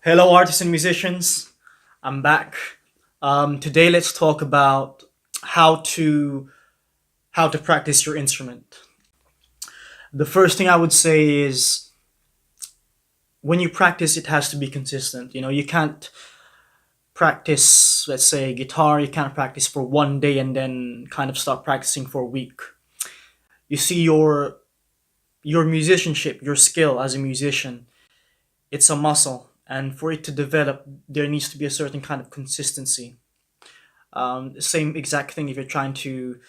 Hello, artists and musicians. I'm back. Today, let's talk about how to how to practice your instrument. The first thing I would say is when you practice, it has to be consistent. You can't practice, let's say, guitar. You can't practice for one day and then kind of stop practicing for a week. You see, your musicianship, your skill as a musician, it's a muscle, and for it to develop, there needs to be a certain kind of consistency. Same exact thing if you're trying to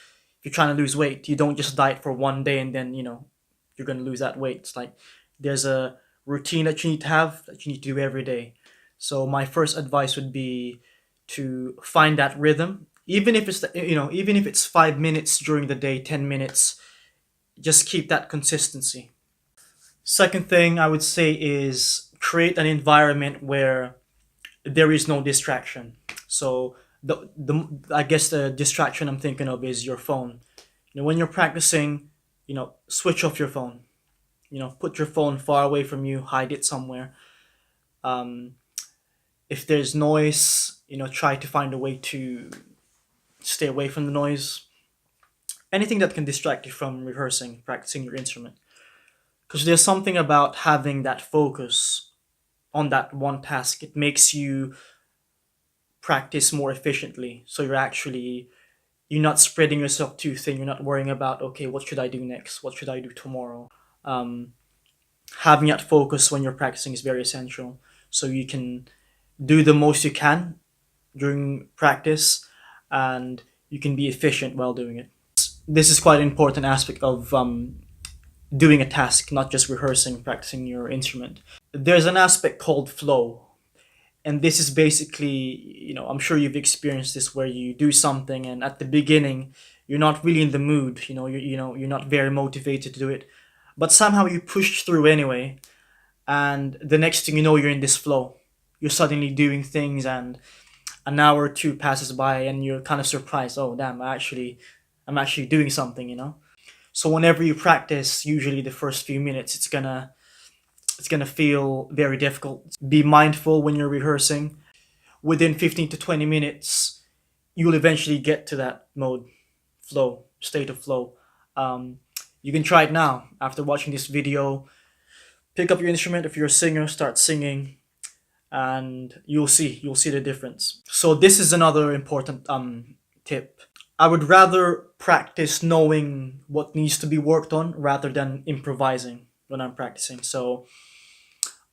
lose weight. You don't just diet for one day and then you're gonna lose that weight. It's like there's a routine that you need to have that you need to do every day. So my first advice would be to find that rhythm, even if it's 5 minutes during the day, 10 minutes. Just keep that consistency. Second thing I would say is create an environment where there is no distraction. So the I guess the distraction I'm thinking of is your phone. When you're practicing, switch off your phone. Put your phone far away from you, hide it somewhere. Um, if there's noise, try to find a way to stay away from the noise. Anything that can distract you from rehearsing, practicing your instrument. Because there's something about having that focus on that one task. It makes you practice more efficiently. So you're not spreading yourself too thin. You're not worrying about, okay, what should I do next? What should I do tomorrow? Um, Having that focus when you're practicing is very essential. So you can do the most you can during practice, and you can be efficient while doing it. This is quite an important aspect of doing a task, not just rehearsing, practicing your instrument. There's an aspect called flow. And this is basically, I'm sure you've experienced this where you do something and at the beginning, you're not really in the mood, you're not very motivated to do it. But somehow you push through anyway. And the next thing you know, you're in this flow. You're suddenly doing things and an hour or two passes by and you're kind of surprised. Oh, damn, I'm actually doing something. So whenever you practice, usually the first few minutes, it's gonna feel very difficult. Be mindful when you're rehearsing. Within 15 to 20 minutes, you'll eventually get to that state of flow. Um, you can try it now. After watching this video, pick up your instrument. If you're a singer, start singing, and you'll see the difference. So this is another important tip. I would rather practice knowing what needs to be worked on rather than improvising when I'm practicing. So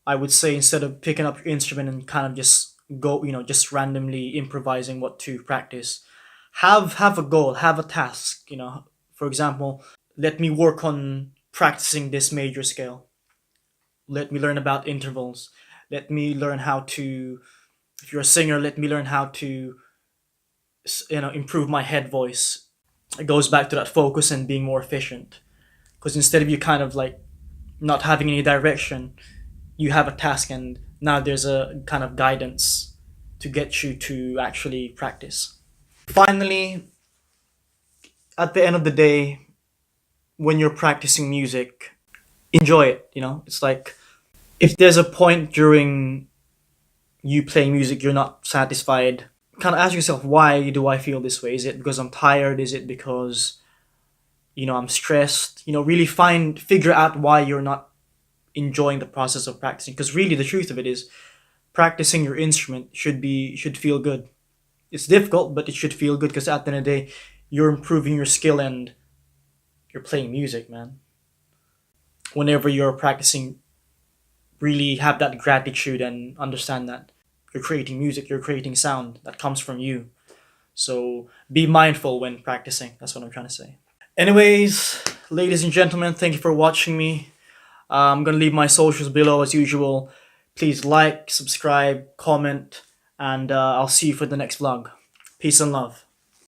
I would say instead of picking up your instrument and kind of just go, just randomly improvising what to practice, have a goal, have a task. For example, let me work on practicing this major scale. Let me learn about intervals. Let me learn how to. If you're a singer, let me learn how to improve my head voice. It goes back to that focus and being more efficient. Because instead of you kind of like not having any direction, you have a task and now there's a kind of guidance to get you to actually practice. Finally, at the end of the day, when you're practicing music, enjoy it. It's like if there's a point during you playing music you're not satisfied, kind of ask yourself, why do I feel this way? Is it because I'm tired? Is it because I'm stressed? Really figure out why you're not enjoying the process of practicing, because really the truth of it is practicing your instrument should feel good. It's difficult, but it should feel good because at the end of the day you're improving your skill and you're playing music, man. Whenever you're practicing, really have that gratitude and understand that you're creating music, you're creating sound that comes from you. So be mindful when practicing. That's what I'm trying to say. Anyways, ladies and gentlemen, thank you for watching me. I'm gonna leave my socials below as usual. Please like, subscribe, comment, and I'll see you for the next vlog. Peace and love.